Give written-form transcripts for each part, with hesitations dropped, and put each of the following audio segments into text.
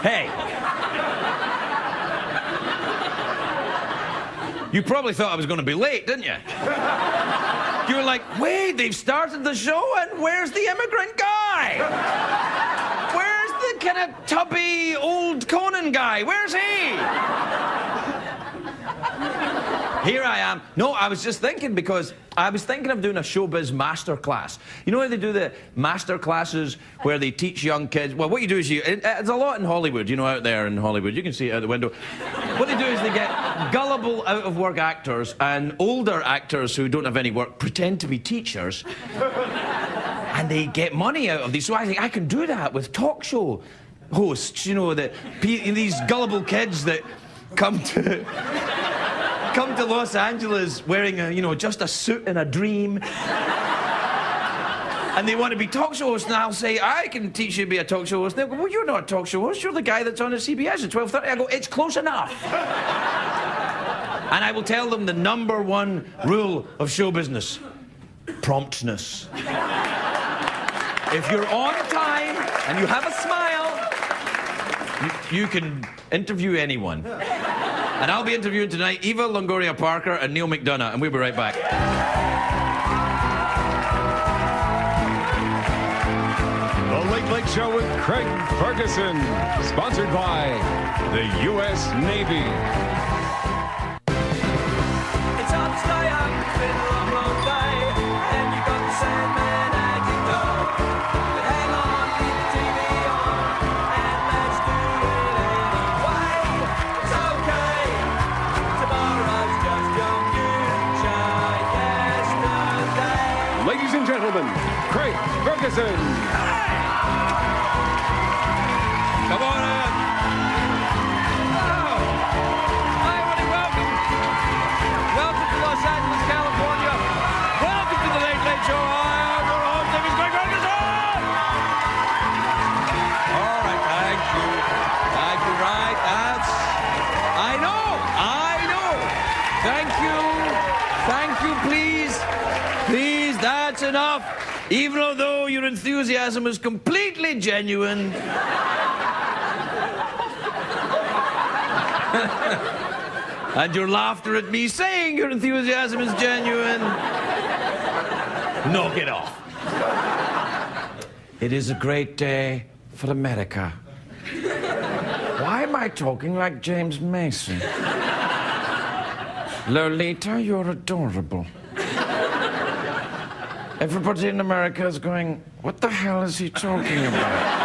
Hey. You probably thought I was going to be late, didn't you? You were like, wait, they've started the show, and where's the immigrant guy? Where's the kind of tubby old Conan guy? Where's he? Here I am. No, I was just thinking, because I was thinking of doing a showbiz master class. You know how they do the master classes where they teach young kids? Well, what you do is it's a lot in Hollywood, you know, out there in Hollywood. You can see it out the window. What they do is they get gullible, out-of-work actors and older actors who don't have any work pretend to be teachers. And they get money out of these. So I think I can do that with talk show hosts, you know, these gullible kids that come to Los Angeles wearing just a suit and a dream. And they want to be talk show hosts, and I'll say, I can teach you to be a talk show host. And they'll go, well, you're not a talk show host, you're the guy that's on at CBS at 12:30. I go, it's close enough. And I will tell them the #1 rule of show business: promptness. If you're on time and you have a smile, you can interview anyone. And I'll be interviewing tonight Eva Longoria Parker and Neal McDonough, and we'll be right back. The Late Late Show with Craig Ferguson, sponsored by the U.S. Navy. It's hard to stay up, it's been a long, long day, and you got the same man at your door. But hang on, leave the TV on, and let's do it anyway. It's okay, tomorrow's just your future yesterday. Ladies and gentlemen, Craig Ferguson. Come on in. Hello. Hi, everybody. Welcome. Welcome to Los Angeles, California. Welcome to the Late Late Show. I am your host, Craig Ferguson. All right, thank you. Thank you, right. I know. Thank you, please. Please, that's enough. Even although your enthusiasm is completely genuine. And your laughter at me saying your enthusiasm is genuine. Knock it off. It is a great day for America. Why am I talking like James Mason? Lolita, you're adorable. Everybody in America is going, what the hell is he talking about?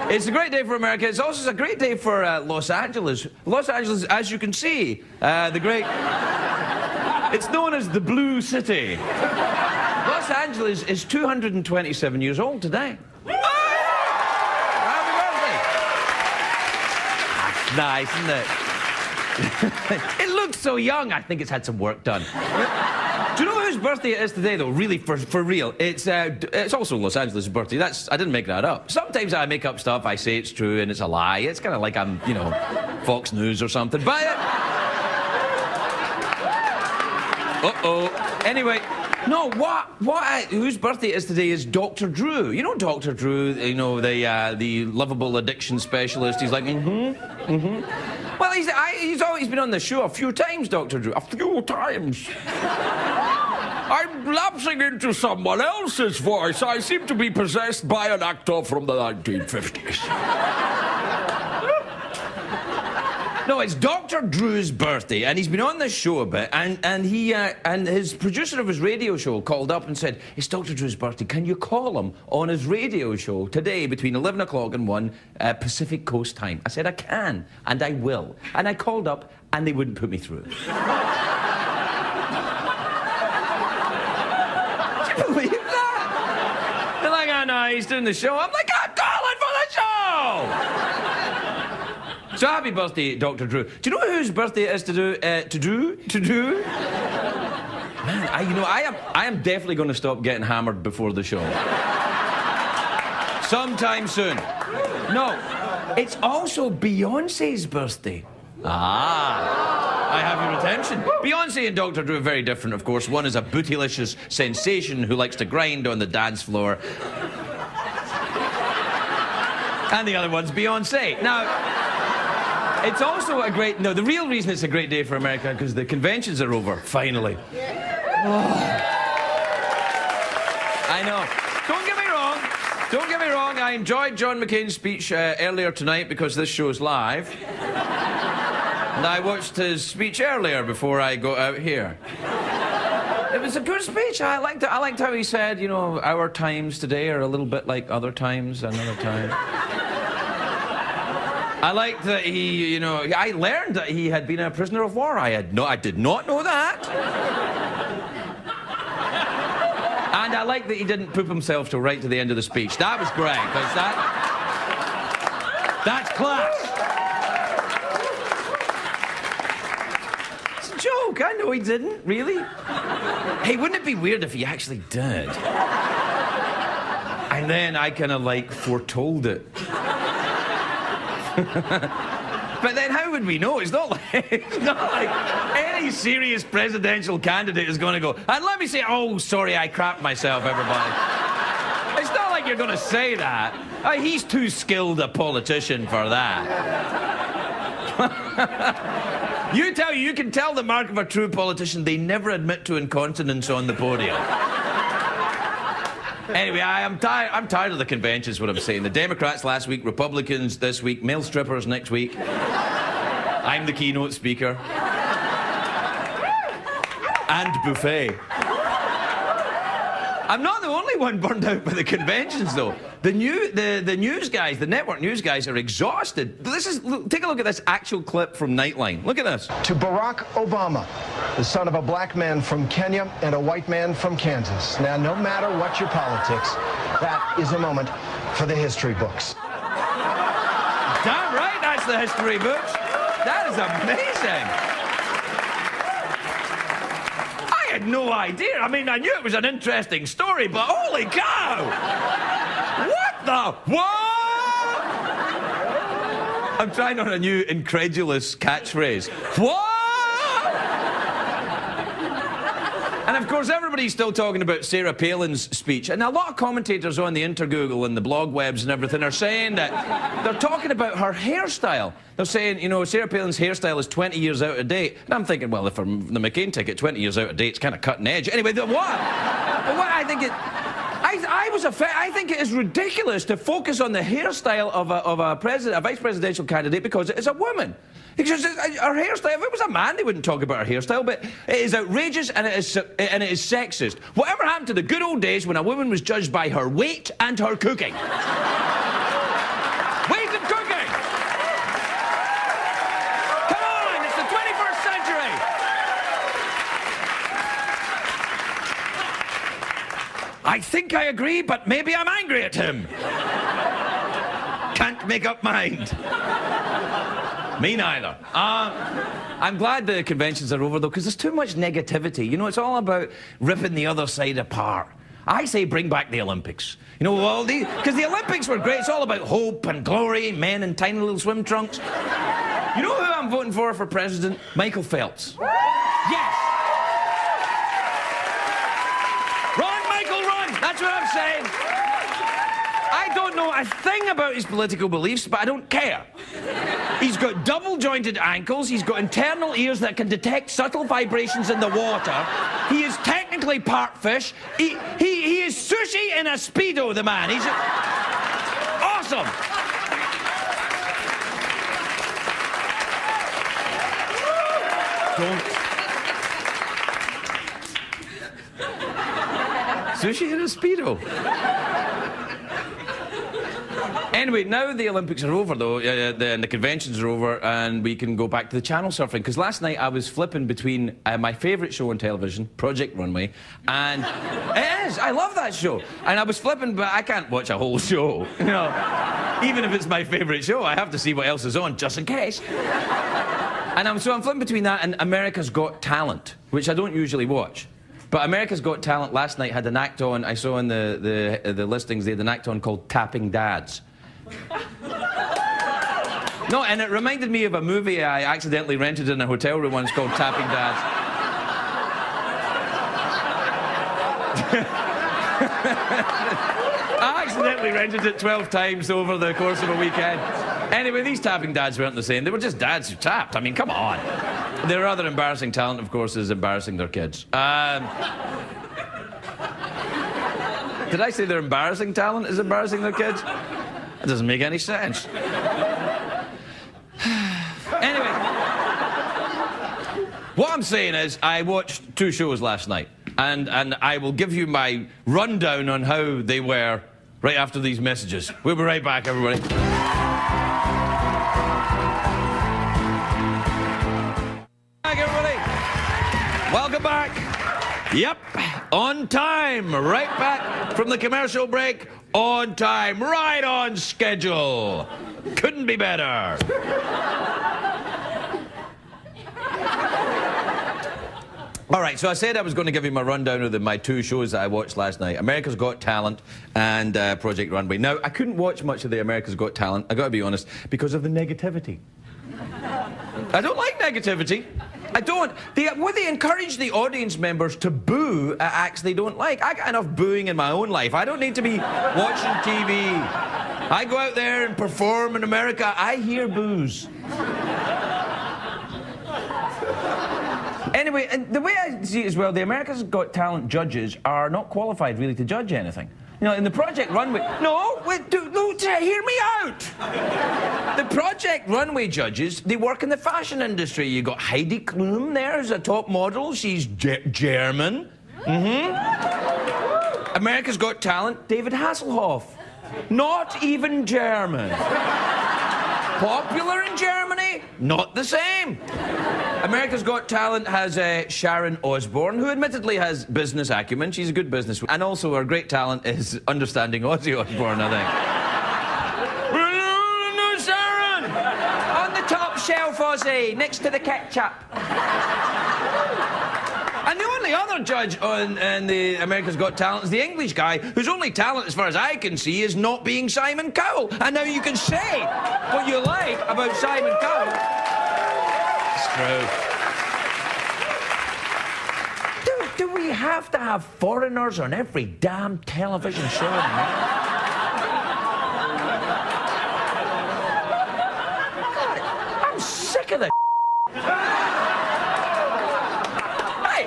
It's a great day for America. It's also a great day for Los Angeles. Los Angeles, as you can see, it's known as the Blue City. Los Angeles is 227 years old today. Happy birthday! That's nice, isn't it? It looks so young. I think it's had some work done. Do you know whose birthday it is today, though? Really, for real. It's also Los Angeles' birthday. I didn't make that up. Sometimes I make up stuff, I say it's true, and it's a lie. It's kind of like I'm, Fox News or something. But... uh-oh. Anyway, no, whose birthday it is today is Dr. Drew. You know Dr. Drew, the lovable addiction specialist. He's like, Well, he's always been on the show a few times, Dr. Drew. A few times. I'm lapsing into someone else's voice. I seem to be possessed by an actor from the 1950s. No, it's Dr. Drew's birthday, and he's been on this show a bit, and his producer of his radio show called up and said, it's Dr. Drew's birthday, can you call him on his radio show today between 11 o'clock and 1 Pacific Coast time? I said, I can, and I will. And I called up, and they wouldn't put me through. Do you believe that? They're like, oh no, he's doing the show. I'm like, I'm calling for the show! So happy birthday, Dr. Drew. Do you know whose birthday it is to do? Man, I am definitely going to stop getting hammered before the show. Sometime soon. No, it's also Beyonce's birthday. I have your attention. Beyonce and Dr. Drew are very different, of course. One is a bootylicious sensation who likes to grind on the dance floor. And the other one's Beyonce. Now, it's also a great... No, the real reason it's a great day for America because the conventions are over, finally. Oh. I know. Don't get me wrong. Don't get me wrong. I enjoyed John McCain's speech earlier tonight because this show's live. And I watched his speech earlier before I got out here. It was a good speech. I liked it. I liked how he said, you know, our times today are a little bit like other times another time. I liked that he, you know, I learned that he had been a prisoner of war. I did not know that. And I liked that he didn't poop himself till right to the end of the speech. That was great, because that's class. It's a joke. I know he didn't, really. Hey, wouldn't it be weird if he actually did? And then I kind of, like, foretold it. But then how would we know? It's not like any serious presidential candidate is going to go, and let me say, oh, sorry, I crapped myself, everybody. It's not like you're going to say that. He's too skilled a politician for that. You can tell the mark of a true politician, they never admit to incontinence on the podium. Anyway, I'm tired of the conventions, what I'm saying. The Democrats last week, Republicans this week, male strippers next week. I'm the keynote speaker. And buffet. I'm not the only one burned out by the conventions, though. The news guys, the network news guys are exhausted. Take a look at this actual clip from Nightline. Look at this. To Barack Obama, the son of a black man from Kenya and a white man from Kansas. Now, no matter what your politics, that is a moment for the history books. Damn right, that's the history books. That is amazing. I had no idea. I mean, I knew it was an interesting story, but holy cow! What the? What? I'm trying on a new incredulous catchphrase. What? And of course, everybody's still talking about Sarah Palin's speech. And a lot of commentators on the Intergoogle and the blog webs and everything are saying that they're talking about her hairstyle. They're saying, you know, Sarah Palin's hairstyle is 20 years out of date. And I'm thinking, well, if from the McCain ticket, 20 years out of date, it's kind of cutting edge. Anyway, what? But what I think I think it is ridiculous to focus on the hairstyle of a vice presidential candidate because it is a woman. Because her hairstyle, if it was a man, they wouldn't talk about her hairstyle, but it is outrageous and it is sexist. Whatever happened to the good old days when a woman was judged by her weight and her cooking? Weight and cooking! Come on, it's the 21st century! I think I agree, but maybe I'm angry at him. Can't make up mind. Me neither. I'm glad the conventions are over, though, because there's too much negativity. You know, it's all about ripping the other side apart. I say bring back the Olympics. You know, because the Olympics were great. It's all about hope and glory, men in tiny little swim trunks. You know who I'm voting for president? Michael Phelps. Yes! Run, Michael, run! That's what I'm saying. I don't know a thing about his political beliefs, but I don't care. He's got double-jointed ankles. He's got internal ears that can detect subtle vibrations in the water. He is technically part fish. He is sushi in a Speedo, the man. He's awesome. Sushi in a Speedo. Anyway, now the Olympics are over, though, and the conventions are over, and we can go back to the channel surfing. Because last night I was flipping between my favourite show on television, Project Runway, and it is, I love that show. And I was flipping, but I can't watch a whole show, you know. Even if it's my favourite show, I have to see what else is on, just in case. And so I'm flipping between that and America's Got Talent, which I don't usually watch. But America's Got Talent last night had an act on, I saw in the listings, they had an act on called Tapping Dads. No, and it reminded me of a movie I accidentally rented in a hotel room once called Tapping Dads. I accidentally rented it 12 times over the course of a weekend. Anyway, these tapping dads weren't the same. They were just dads who tapped. I mean, come on. Their other embarrassing talent, of course, is embarrassing their kids. Did I say their embarrassing talent is embarrassing their kids? That doesn't make any sense. Anyway, what I'm saying is I watched 2 shows last night, and I will give you my rundown on how they were right after these messages. We'll be right back, everybody. Back, everybody. Welcome back. Yep, on time. Right back from the commercial break. On time, right on schedule. Couldn't be better. All right, so I said I was going to give you my rundown of my 2 shows that I watched last night, America's Got Talent and Project Runway. Now, I couldn't watch much of the America's Got Talent, I got to be honest, because of the negativity. I don't like negativity. I don't. They encourage the audience members to boo at acts they don't like. I got enough booing in my own life. I don't need to be watching TV. I go out there and perform in America. I hear boos. Anyway, and the way I see it as well, the America's Got Talent judges are not qualified really to judge anything. You know, in the Project Runway... No, wait, no, hear me out! The Project Runway judges, they work in the fashion industry. You got Heidi Klum there as a top model. She's German. America's Got Talent, David Hasselhoff. Not even German. Popular in Germany, not the same. America's Got Talent has Sharon Osbourne, who admittedly has business acumen. She's a good businesswoman. And also her great talent is understanding Ozzy Osbourne, I think. No, Sharon! On the top shelf, Ozzy, next to the ketchup. And the only other judge on the America's Got Talent is the English guy, whose only talent, as far as I can see, is not being Simon Cowell. And now you can say what you like about Simon Cowell. It's true. Do we have to have foreigners on every damn television show? God, I'm sick of this.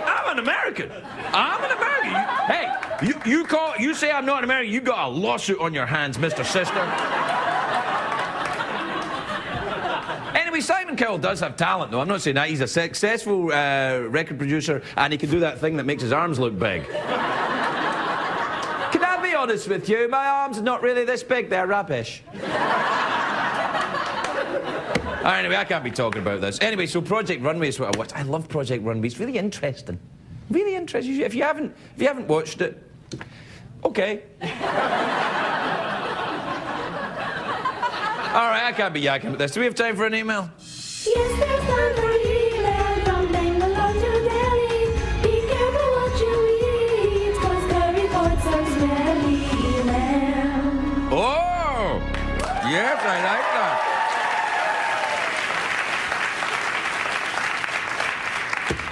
I'm an American. I'm an American. Hey, you say I'm not an American, you got a lawsuit on your hands, Mr. Sister. Anyway, Simon Cowell does have talent, though. I'm not saying that. He's a successful record producer, and he can do that thing that makes his arms look big. Can I be honest with you? My arms are not really this big. They're rubbish. Anyway, I can't be talking about this. Anyway, so Project Runway is what I watched. I love Project Runway. It's really interesting. Really interesting. If you haven't watched it, okay. All right, I can't be yakking about this. Do we have time for an email? Yes, there's time for email from Bangalore to Delhi. Be careful what you eat, 'cause the reports are smelly. Oh, yes, I like that.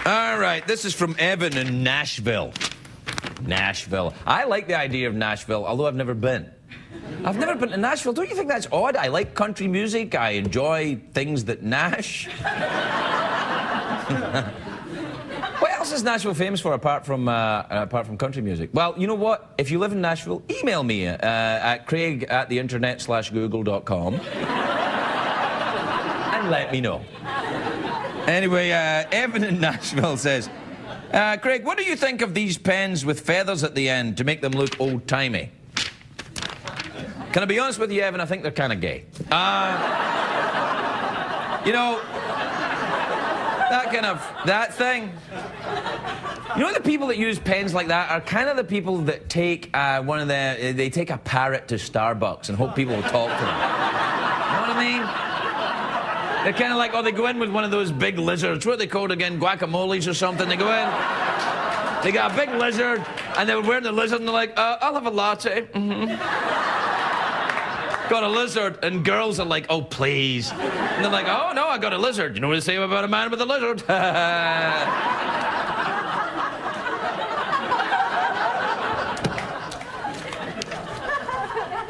All right, this is from Evan in Nashville. Nashville. I like the idea of Nashville, although I've never been. I've never been to Nashville. Don't you think that's odd? I like country music. I enjoy things that nash. What else is Nashville famous for apart from country music? Well, you know what? If you live in Nashville, email me at craig@theinternet/google.com and let me know. Anyway, Evan in Nashville says, Craig, what do you think of these pens with feathers at the end to make them look old-timey? Can I be honest with you, Evan? I think they're kind of gay. You know, that thing. You know, the people that use pens like that are kind of the people that take they take a parrot to Starbucks and hope people will talk to them. You know what I mean? They're kind of like, they go in with one of those big lizards. What are they called again? Guacamoles or something? They go in, they got a big lizard, and they're wearing the lizard, and they're like, I'll have a latte. Got a lizard, and girls are like, oh, please. And they're like, oh, no, I got a lizard. You know what they say about a man with a lizard?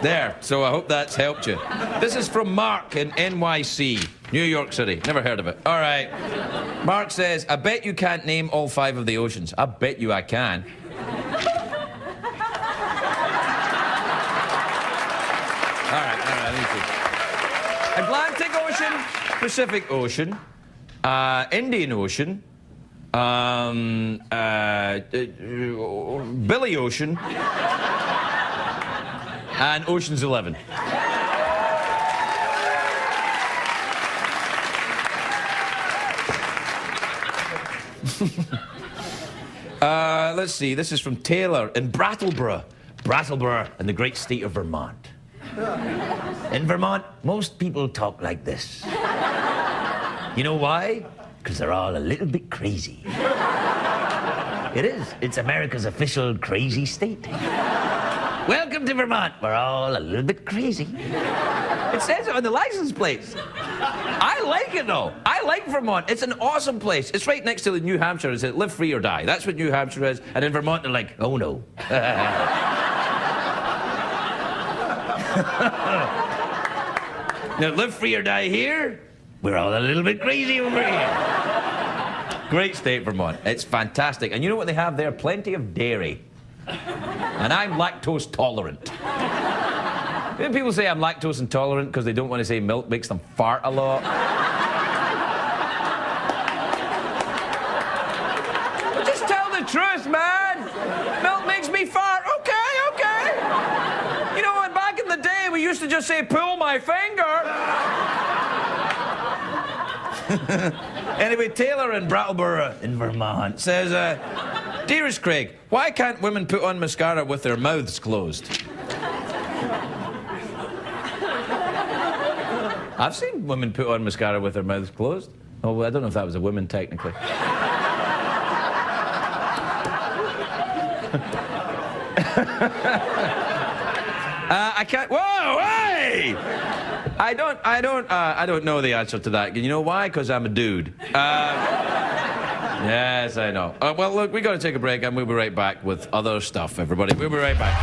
There, so I hope that's helped you. This is from Mark in NYC, New York City. Never heard of it. All right. Mark says, I bet you can't name all 5 of the oceans. I bet you I can. All right, let me see. Atlantic Ocean, Pacific Ocean, Indian Ocean, Billy Ocean, and Ocean's 11. Let's see, this is from Taylor in Brattleboro. Brattleboro in the great state of Vermont. In Vermont, most people talk like this. You know why? Because they're all a little bit crazy. It is. It's America's official crazy state. Welcome to Vermont. We're all a little bit crazy. It says it on the license plates. I like it, though. I like Vermont. It's an awesome place. It's right next to the New Hampshire. It's live free or die. That's what New Hampshire is. And in Vermont, they're like, oh, no. Now, live free or die here, we're all a little bit crazy over here. Great state, Vermont. It's fantastic. And you know what they have there? Plenty of dairy. And I'm lactose tolerant. When people say I'm lactose intolerant because they don't want to say milk makes them fart a lot. But just tell the truth, man. Milk makes me fart. Okay. You know what? Back in the day, we used to just say, pull my finger. Anyway, Taylor in Brattleboro in Vermont says, Dearest Craig, why can't women put on mascara with their mouths closed? I've seen women put on mascara with their mouths closed. Oh, well, I don't know if that was a woman, technically. I can't. Whoa, hey! I don't know the answer to that. You know why? Because I'm a dude. Yes, I know. Well, look, we got to take a break, and we'll be right back with other stuff. Everybody, we'll be right back.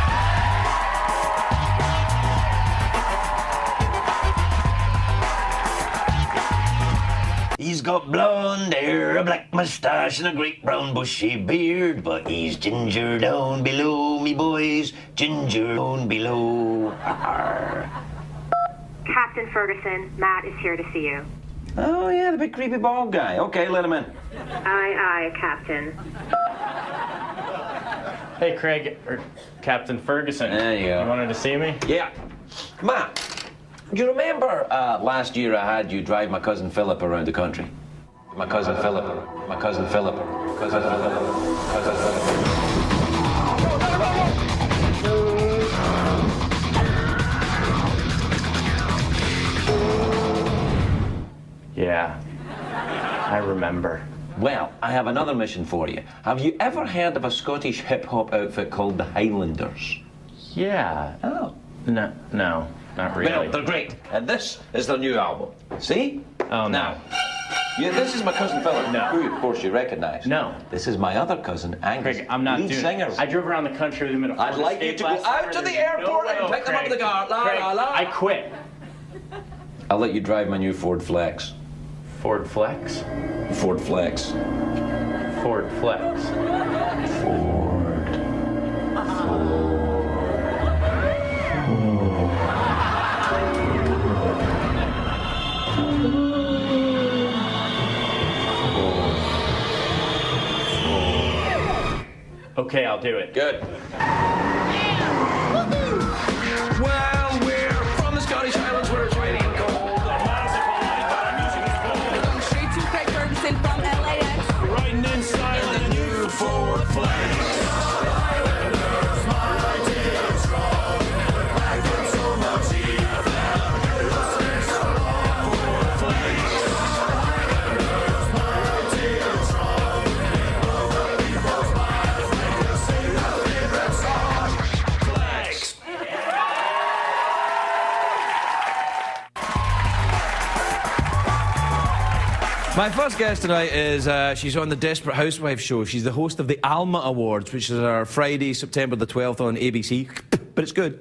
He's got blonde hair, a black moustache, and a great brown bushy beard, but he's ginger down below, me boys, ginger down below. Captain Ferguson, Matt is here to see you. Oh, yeah, the big creepy bald guy. Okay, let him in. Aye, Captain. Hey, Craig, or Captain Ferguson. There you go. You wanted to see me? Yeah. Matt, do you remember last year I had you drive my cousin Philip around the country? My cousin Philip. Yeah, I remember. Well, I have another mission for you. Have you ever heard of a Scottish hip-hop outfit called the Highlanders? Yeah. Oh. No, not really. Well, they're great. And this is their new album. See? Oh, no. Now, yeah, this is my cousin Philip, No. who, of course, you recognize. No. This is my other cousin, Angus, Craig, I'm not lead doing singer. I drove around the country with him in a I'd Ford like you Escape to go last out summer. to the There's airport no and way. pick them up in Craig, the car. La, Craig, la, la. I quit. I'll let you drive my new Ford Flex. Ford Flex? Ford Flex. Ford Flex. Okay, I'll do it. Good. Well, we're from the Scottish Highlands where it's raining cold. Going straight to Craig Ferguson from LAX. Riding inside the new Ford Flex. My first guest tonight is, she's on the Desperate Housewives show. She's the host of the Alma Awards, which is our Friday, September the 12th on ABC. But it's good.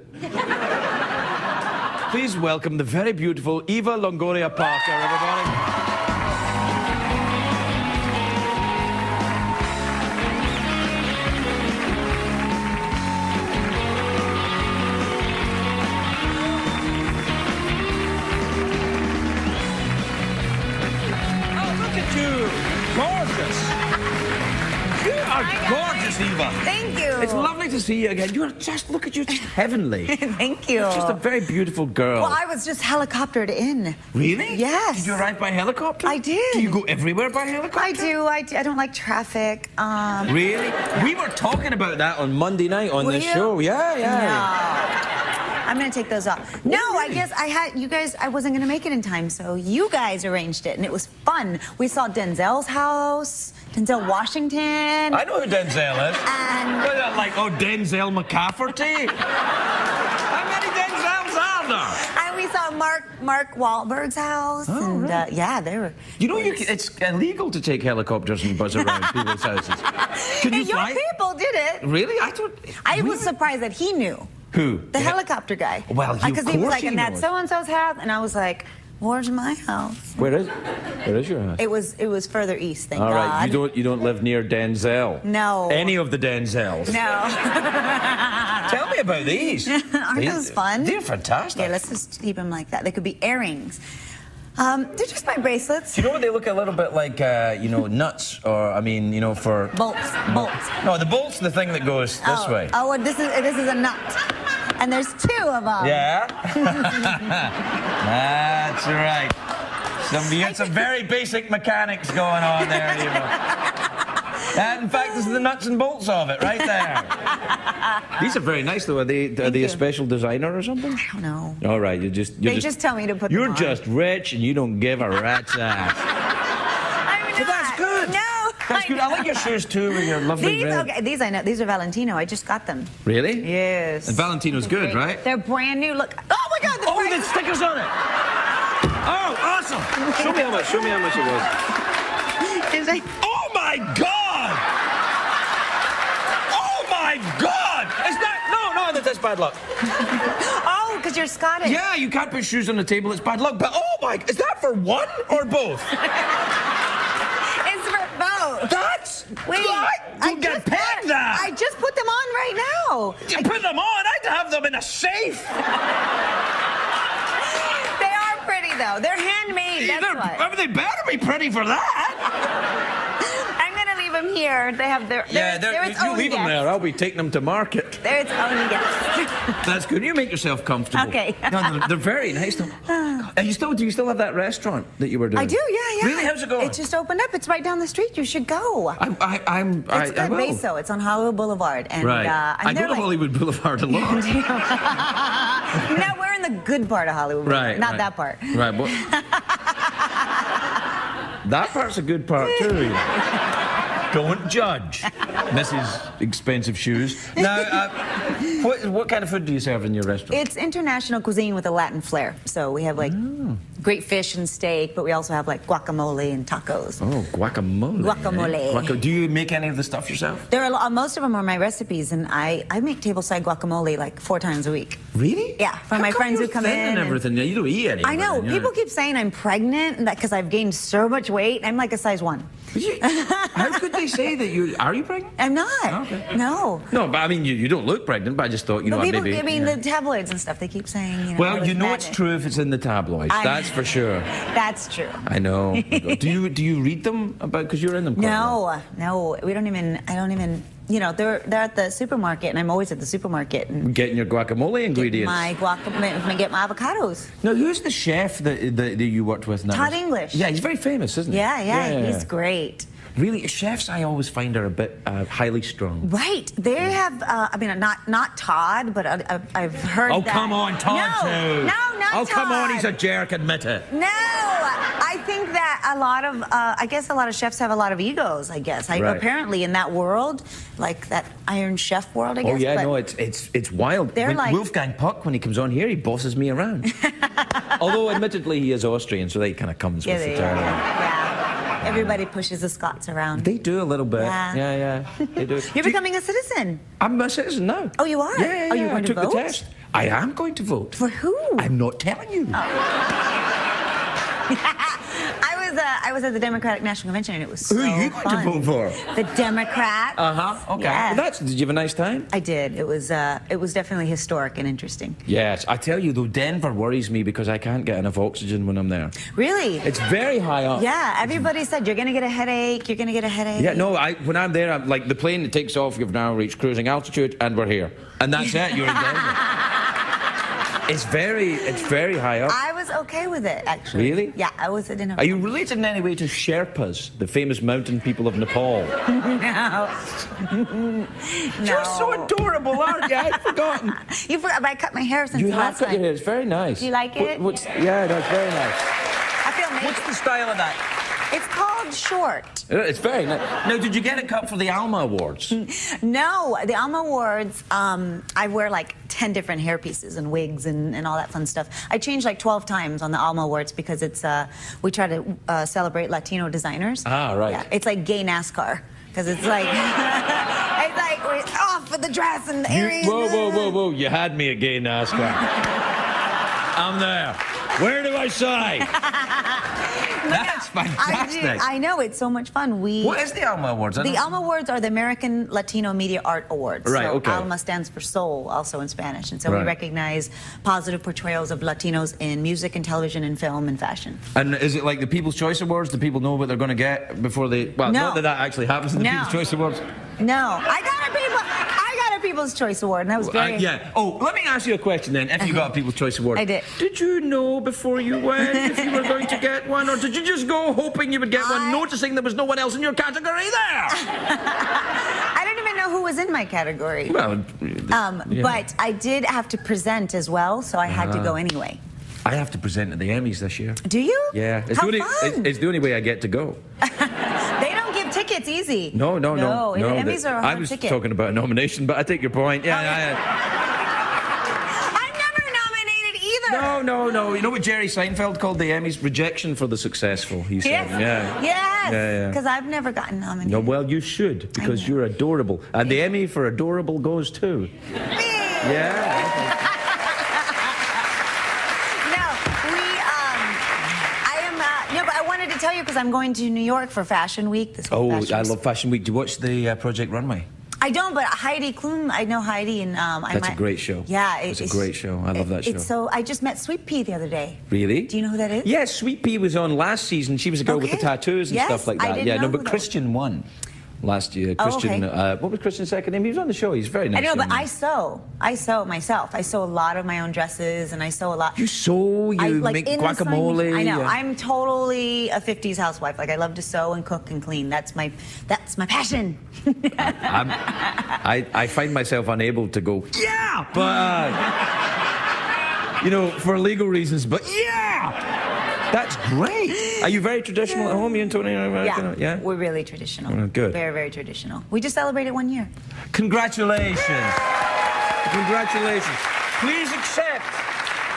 Please welcome the very beautiful Eva Longoria Parker, everybody. Gorgeous. You are gorgeous, Eva. Thank you. It's lovely to see you again. You are just, look at you, just heavenly. Thank you. You're just a very beautiful girl. Well, I was just helicoptered in. Really? Yes. Did you arrive by helicopter? I did. Do you go everywhere by helicopter? I do. I don't like traffic. Really? We were talking about that on Monday night on this show. Yeah. No. I'm gonna take those off. No, I guess I wasn't gonna make it in time, so you guys arranged it, and it was fun. We saw Denzel's house, Denzel Washington. I know who Denzel is. And What, like, Denzel McCafferty? How many Denzels are there? and we saw Mark Wahlberg's house, and right. yeah, they were. You know, it's illegal to take helicopters and buzz around people's houses. Can you And your fly? people did it. Really? I was surprised that he knew. Who? The helicopter guy. Well, of because he was course like, he and that's knows. so-and-so's house, and I was like, where's my house? Where is your house? It was further east, thank All right, God. you don't live near Denzel. No. Any of the Denzels. No. Tell me about these. Aren't those fun? They're fantastic. Yeah, let's just keep them like that. They could be earrings. They're just my bracelets. Do you know what they look a little bit like? Nuts, or I mean, for Bolts. No, the bolt's the thing that goes this way. Oh, well, this is a nut. And there's two of them. Yeah. That's right. Some very basic mechanics going on there, Eva. In fact, this is the nuts and bolts of it, right there. These are very nice, though. Are they a special designer or something? I don't know. All right, they just tell me to put them You're on. just rich and you don't give a rat's ass. I'm But that's not. good. No. That's good. I like your shoes too, with your lovely red. Okay, these I know. These are Valentino. I just got them. Really? Yes. And Valentino's good, right? They're brand new. Look. Oh my God. Oh, the stickers on it. Oh, awesome. Show me how much it was. Is it? Oh my God! Oh my God! Is that that's bad luck. Oh, because you're Scottish. Yeah, you can't put shoes on the table. It's bad luck. But is that for one or both? It's for both. That's Wait. You get paid that. I just put them on right now. You put them on. I'd have them in a safe. They are pretty though. They're handmade. That's why. They better be pretty for that. I'm gonna leave them here. They have they're its you own leave them guest. there. I'll be taking them to market. They're its own guest. That's good. You make yourself comfortable. Okay. No, they're very nice. Though. Oh my God. Do you still have that restaurant that you were doing? I do, yeah. Really? How's it going? It just opened up. It's right down the street. You should go. It's good. It's Beso. It's on Hollywood Boulevard. And, Right. I go to like, Hollywood Boulevard a lot. No, we're in the good part of Hollywood Boulevard, Right. not that part. Right. Well, that part's a good part too. Don't judge, Mrs. Expensive Shoes. Now, what kind of food do you serve in your restaurant? It's international cuisine with a Latin flair. So we have like great fish and steak, but we also have like guacamole and tacos. Oh, guacamole. Guacamole. Do you make any of the stuff yourself? There are most of them are my recipes, and I make tableside guacamole like 4 times a week. Really? Yeah, for How my come friends you're who come thin in. and everything. You don't eat any. I know. People keep saying I'm pregnant because I've gained so much weight. I'm like a size 1. How could they say that are you pregnant? I'm not. Oh, okay. No. No, but I mean, you don't look pregnant, but I just thought, But people, maybe. the tabloids and stuff, they keep saying, Well, all this it's madness. true if it's in the tabloids. That's for sure. That's true. I know. Do you read them about, because you're in them quite a lot. No, we don't even. I don't even. They're at the supermarket, and I'm always at the supermarket and Getting your guacamole ingredients. get my avocados. Now, who's the chef that you worked with now? Todd English. Yeah, he's very famous, isn't he? Yeah, he's great. Really, chefs I always find are a bit highly strung. Right. They have. Not Todd, but I've heard. Oh, that. come on, Todd too. No, not Oh, Todd. come on, he's a jerk, admit it. No, I think that a lot of chefs have a lot of egos. I guess. Right. Apparently in that world, like that Iron Chef world. I guess. Oh yeah, but no, it's wild. They're like Wolfgang Puck, when he comes on here, he bosses me around. Although, admittedly, he is Austrian, so that kind of comes with the territory. Yeah. Everybody pushes the Scots around. They do a little bit. Yeah. Yeah. They do. You're becoming a citizen. I'm a citizen now. Oh, you are? Yeah. Are you going I to took vote? the test. I am going to vote. For who? I'm not telling you. I was at the Democratic National Convention and it was so Who are you fun. going to vote for? The Democrat. Okay. Yeah. Well, did you have a nice time? I did. It was definitely historic and interesting. Yes. I tell you, though, Denver worries me because I can't get enough oxygen when I'm there. Really? It's very high up. Yeah, everybody said you're going to get a headache, you're going to get a headache. Yeah, no, when I'm there, I'm like the plane that takes off, you've now reached cruising altitude, and we're here. And that's it, you're in Denver. It's very high up. I was okay with it, actually. Really? Yeah, I was at dinner. Are you related in any way to Sherpas, the famous mountain people of Nepal? No. You're so adorable, aren't you? I'd forgotten. You forgot, but I cut my hair since You the have last cut your time. hair, it's very nice. Do you like it? Yeah, that's very nice. I feel amazing. What's the style of that? It's called short. It's very nice. Now, did you get it cut for the Alma Awards? No, the Alma Awards, I wear like 10 different hair pieces and wigs and all that fun stuff. I changed like 12 times on the Alma Awards because it's we try to celebrate Latino designers. Ah, right. Yeah, it's like gay NASCAR because it's like it's like we're off with the dress and the earrings. Whoa! You had me at gay NASCAR. I'm there. Where do I sign? That's fantastic. I know, it's so much fun. What is the Alma Awards? The Alma Awards are the American Latino Media Art Awards. Right, so okay. Alma stands for soul, also in Spanish. And so we Right. recognize positive portrayals of Latinos in music and television and film and fashion. And is it like the People's Choice Awards? Do people know what they're going to get before they... Well, No. not that that actually happens in the No. People's Choice Awards. No, I got a People's Choice Award, and that was very... Yeah. Oh, let me ask you a question then. If you got a People's Choice Award. I did. Did you know before you went if you were going to get one? Or did you just go hoping you would get one, noticing there was no one else in your category there? I don't even know who was in my category. Well, yeah. But I did have to present as well, so I had to go anyway. I have to present at the Emmys this year. Do you? Yeah. It's, How the only, fun. it's the only way I get to go. They don't give tickets easy. No. The Emmys are a hard I was ticket. talking about a nomination, but I take your point. Yeah. I'm never nominated either. No. You know what Jerry Seinfeld called the Emmys? Rejection for the successful, he said. Yes. Yeah. Yes. Yeah. Because I've never gotten nominated. No, well, you should, because you're adorable. And the Emmy for adorable goes too. Yeah. No, but I wanted to tell you because I'm going to New York for Fashion Week. This Oh, Fashion I Week. love Fashion Week. Do you watch the Project Runway? I don't, but Heidi Klum, I know Heidi, and That's a great show. Yeah, it's a great show. I love that show. It's so. I just met Sweet Pea the other day. Really? Do you know who that is? Yeah, Sweet Pea was on last season. She was a girl with the Okay. tattoos and Yes, stuff like I that. didn't Yeah, know no, who but that was. Christian won last year. Oh, Christian, okay. what was Christian's second name? He was on the show. He's very nice. I know, but young man. I sew. I sew myself. I sew a lot of my own dresses, and I sew a lot. You sew, you like, make in the sewing guacamole. machine. I know. yeah. I'm totally a 50s housewife. Like I love to sew and cook and clean. That's my passion. I find myself unable to go, yeah, but, you know, for legal reasons, but yeah! That's great. Are you very traditional at home, you and Tony? Yeah, we're really traditional. Oh, good. Very, very traditional. We just celebrated 1 year. Congratulations. Congratulations.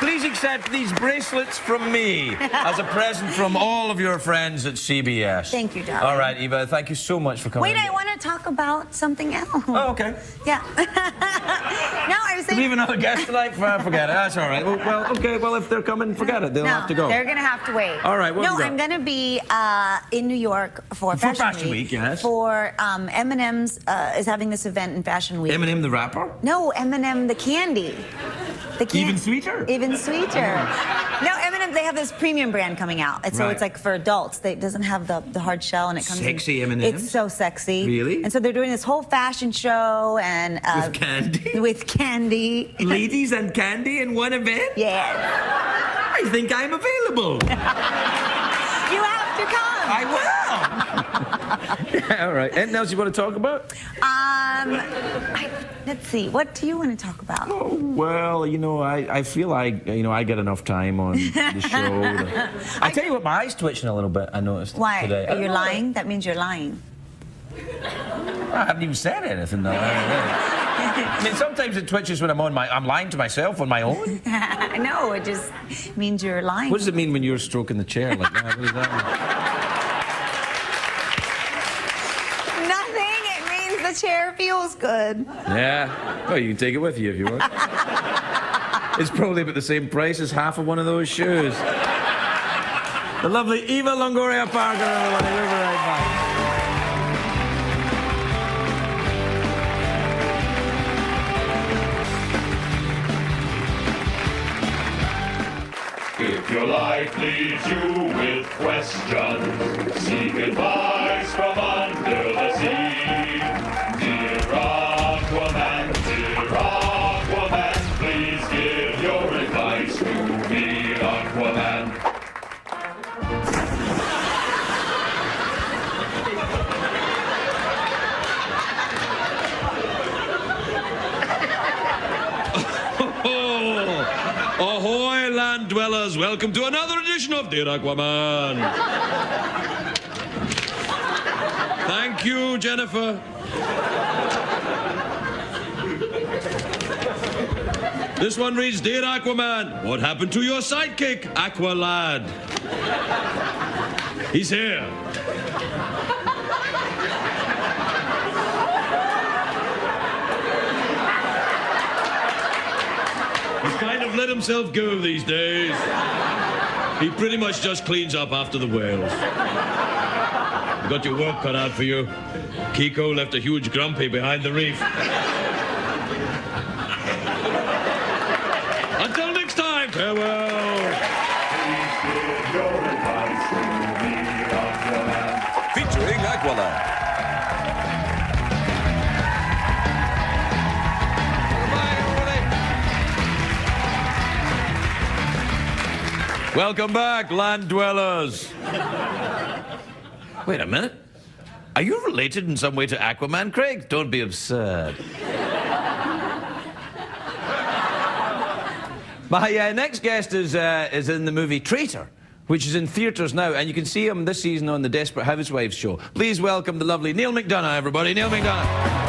Please accept these bracelets from me as a present from all of your friends at CBS. Thank you, darling. All right, Eva, thank you so much for coming. Wait, I want to talk about something else. Oh, okay. Yeah. No, I was Do we saying... have another guest tonight? Forget it. That's all right. Well, okay. Well, if they're coming, forget it. They'll have to go. They're going to have to wait. All right, what No, we got? I'm going to be in New York for Fashion Week, yes. For Eminem's is having this event in Fashion Week. Eminem the rapper? No, Eminem the candy. Even sweeter? Even sweeter. No, Eminem, they have this premium brand coming out. And so Right. it's like for adults. It doesn't have the hard shell and it comes Sexy in. M&Ms? It's so sexy. Really? And so they're doing this whole fashion show and... With candy? With candy. Ladies and candy in one event? Yes. I think I'm available. You have to come. I will. Yeah, all right. Anything else you want to talk about? Let's see. What do you want to talk about? Oh, well, you know, I feel I get enough time on the show. I tell you what, my eye's twitching a little bit, I noticed Why? today. Are you lying? That means you're lying. I haven't even said anything, though. I mean, sometimes it twitches when I'm lying to myself on my own. No, it just means you're lying. What does it mean when you're stroking the chair like that? What does that mean? the chair feels good. Yeah. Well, you can take it with you if you want. It's probably about the same price as half of one of those shoes. The lovely Eva Longoria Parker, everybody. We'll be right back. If your life leaves you with questions, seek advice from under the sea. Dear Aquaman, please give your advice to me, Aquaman. Ahoy, land dwellers. Welcome to another edition of Dear Aquaman. Thank you, Jennifer. This one reads, Dear Aquaman, what happened to your sidekick, Aqualad? He's here. He's kind of let himself go these days. He pretty much just cleans up after the whales. You got your work cut out for you. Kiko left a huge grumpy behind the reef. Until next time, farewell. Featuring Aqualad. Welcome back, land dwellers. Wait a minute. Are you related in some way to Aquaman, Craig? Don't be absurd. My next guest is in the movie Traitor, which is in theatres now, and you can see him this season on the Desperate Housewives show. Please welcome the lovely Neal McDonough, everybody. Neal McDonough.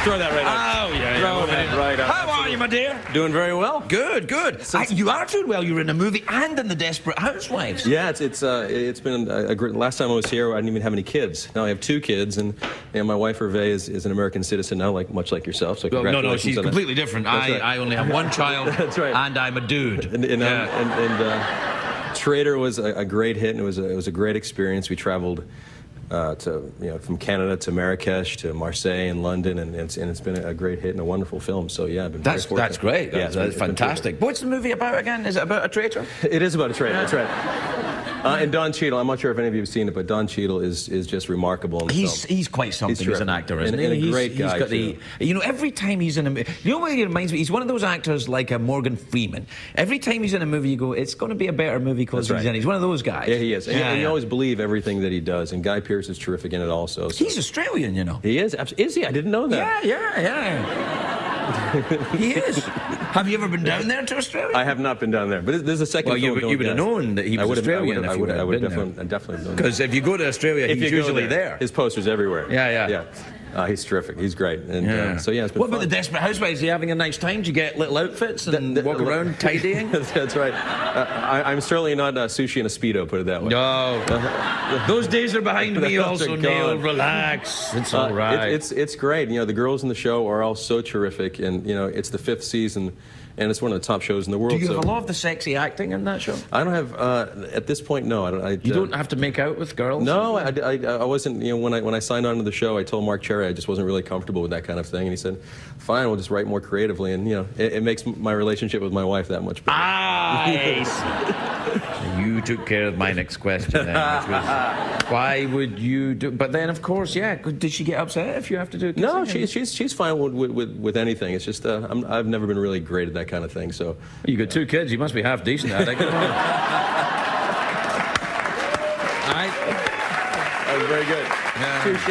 Throw that right out. Oh, yeah. Throw that right out. How are you, my dear? Doing very well. Good, good. You are doing well. You were in a movie and in the Desperate Housewives. Yeah, it's been a great. Last time I was here, I didn't even have any kids. Now I have 2 kids, and my wife Hervé is an American citizen now, much like yourself. So congratulations. No, she's completely different. I only have 1 child. That's right. And I'm a dude. Traitor was a great hit, and it was a great experience. We traveled from Canada to Marrakesh to Marseille and London, and it's been a great hit and a wonderful film. So yeah, I've been very fortunate. That's great. Yeah, that's fantastic. What's the movie about again? Is it about a traitor? It is about a traitor. That's right. And Don Cheadle, I'm not sure if any of you have seen it, but Don Cheadle is just remarkable in the film. He's quite something as an actor, isn't he? And a great guy, he's got every time he's in a movie, you know what he reminds me? He's one of those actors like a Morgan Freeman. Every time he's in a movie, you go, it's going to be a better movie because he's in. He's one of those guys. Yeah, he is. And you always believe everything that he does. And Guy Pearce is terrific in it also. So. He's Australian, you know. He is? Is he? I didn't know that. Yeah. He is. Have you ever been down there to Australia? I have not been down there, but there's a second. Well, you would have known that he was Australian. I would definitely known. Because if you go to Australia, he's usually there. His posters everywhere. Yeah. He's terrific. He's great. And it's been What about fun. the Desperate Housewives? Are you having a nice time? Do you get little outfits and walk around tidying? That's right. I'm certainly not sushi in a Speedo, put it that way. No. Those days are behind me also, Neil. Relax. It's all right. It's great. The girls in the show are all so terrific, and it's the 5th season, and it's one of the top shows in the world. Do you have a lot of the sexy acting in that show? I don't have, at this point, no. You don't have to make out with girls? No, I wasn't, when I signed on to the show, I told Mark Cherry I just wasn't really comfortable with that kind of thing, and he said, fine, we'll just write more creatively, and, it makes my relationship with my wife that much better. You took care of my next question then, which was, why would you do... But then, of course, did she get upset if you have to do kissing? No, she's fine with anything. It's just, I've never been really great at that kind of thing, so... You got 2 kids, you must be half decent at it. Come on. That was very good. Touche.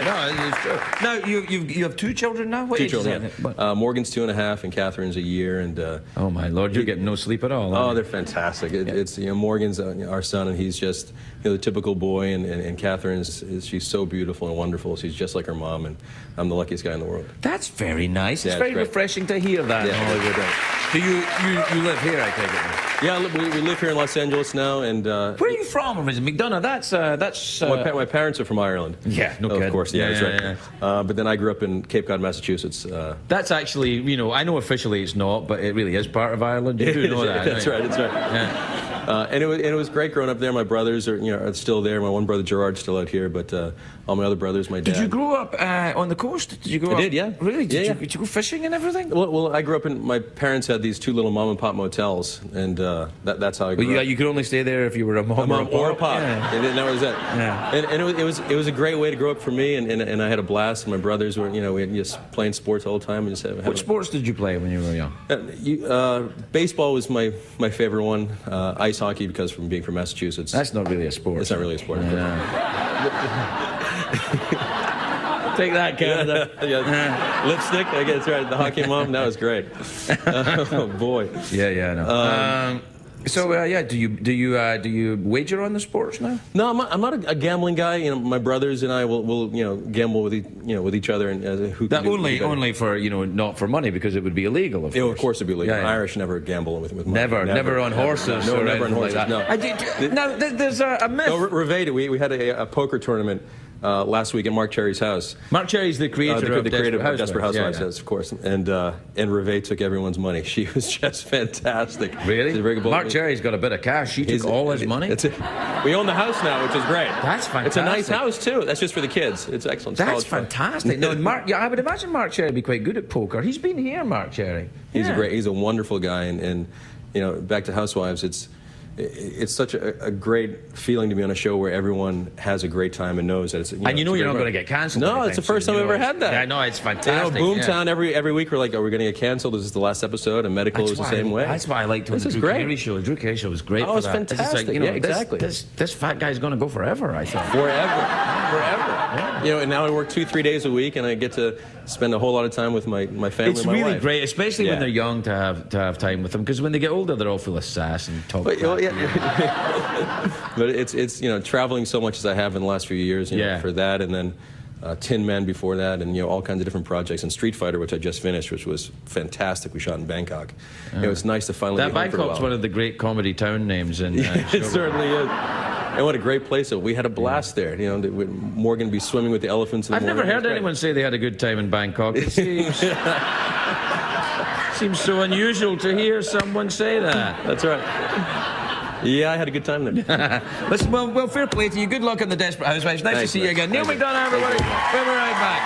No, it's true. Now, you have two children now? What Two age is children. that? Morgan's 2.5 and Catherine's a year. And oh my Lord, you're getting no sleep at all. oh, they're fantastic. It's Morgan's our son, and he's just the typical boy, and Catherine's she's so beautiful and wonderful. She's just like her mom, and I'm the luckiest guy in the world. That's very nice. Yeah, it's very it's great. refreshing to hear that. Yeah, Hollywood. Do you live here? I take it. Yeah, we live here in Los Angeles now, and Where are you from, McDonough? That's. my parents are from Ireland. Yeah, no kidding. Of course, yeah, that's right. Yeah. But then I grew up in Cape Cod, Massachusetts. That's actually, I know officially it's not, but it really is part of Ireland. You do know that. That's right. That's right. Yeah. And it was great growing up there. My brothers are still there. My one brother Gerard's still out here, but all my other brothers, my dad. Did you grow up on the coast? Did you grow up? I did, yeah. Really? Did you go fishing and everything? Well, I grew up in. My parents had these two little mom and pop motels, and that's how I grew up. You could only stay there if you were a mom or a pop. Yeah. And that was it. Yeah. And it was a great way to grow up for me, and I had a blast. And my brothers were, we had just playing sports all the time. And just What sports did you play when you were young? Baseball was my favorite one. Ice hockey, because from being from Massachusetts. That's not really a sport. It's not really a sport. Take that, Canada. Lipstick, I guess, right. The hockey mom, that was great. Oh boy. Yeah, I know. Do you wager on the sports now? No, I'm not a gambling guy. My brothers and I will gamble with each other, and who that can only for not for money, because it would be illegal. Of course it'd be illegal. Yeah. Irish never gamble with money. Never on horses. No, or never on horses. like that. No. Now there's a myth. No, Reveda. We had a poker tournament last week at Mark Cherry's house. Mark Cherry's the creator of Desperate Housewives, yes, of course. And Reve took everyone's money. She was just fantastic. Really? Mark Cherry's got a bit of cash. She took all his money. We own the house now, which is great. That's fantastic. It's a nice house too. That's just for the kids. It's excellent. That's fantastic. No, Mark. Yeah, I would imagine Mark Cherry would be quite good at poker. He's been here, Mark Cherry. He's a wonderful guy, and back to Housewives, it's such a great feeling to be on a show where everyone has a great time and knows that it's. You're not going to get cancelled. No, it's the first time I've ever had that. Yeah, I know, it's fantastic. Boomtown, every week we're like, are we going to get cancelled? Is this the last episode? And medical is the same way. That's why I liked the Drew Carey show. The Drew Carey show was great. Oh, it's fantastic. It's like, exactly. This fat guy's going to go forever, I think. Forever. Yeah. And now I work 2-3 days a week, and I get to spend a whole lot of time with my family. It's and my really wife. great, especially when they're young, to have time with them, because when they get older, they're all full of sass and talk. But it's traveling so much as I have in the last few years for that, and then Tin Men before that, and all kinds of different projects, and Street Fighter, which I just finished, which was fantastic. We shot in Bangkok. It was nice to finally that be home for a Bangkok's while. one of the great comedy town names in it certainly is. And what a great place. We had a blast there. Morgan be swimming with the elephants in the I've morning. never heard anyone say they had a good time in Bangkok. It seems so unusual to hear someone say that. That's right. Yeah, I had a good time there. Listen, well, fair play to you. Good luck on the Desperate Housewives. Nice to see you again. Neal McDonough, everybody. We'll be right back.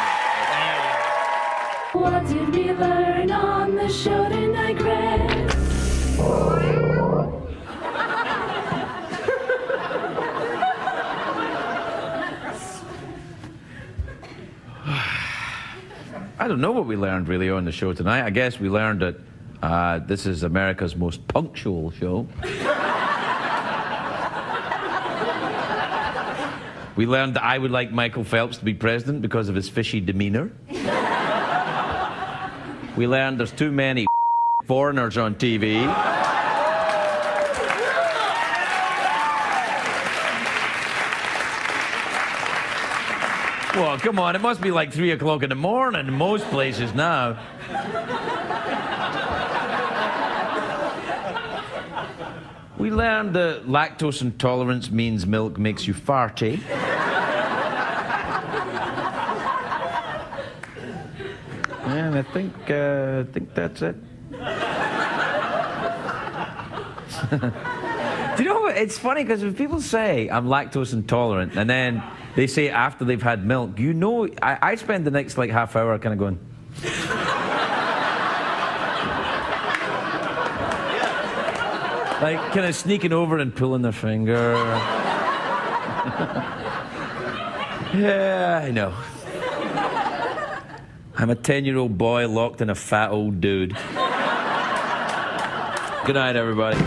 What did we learn on the show to digress? I don't know what we learned really on the show tonight. I guess we learned that this is America's most punctual show. We learned that I would like Michael Phelps to be president because of his fishy demeanor. We learned there's too many foreigners on TV. Well, come on, it must be like 3 o'clock in the morning in most places now. We learned that lactose intolerance means milk makes you farty. And I think that's it. Do you know what? It's funny because if people say I'm lactose intolerant and then they say it after they've had milk, I spend the next like half hour kind of going. Like kind of sneaking over and pulling their finger. Yeah, I know. I'm a 10-year-old boy locked in a fat old dude. Good night, everybody.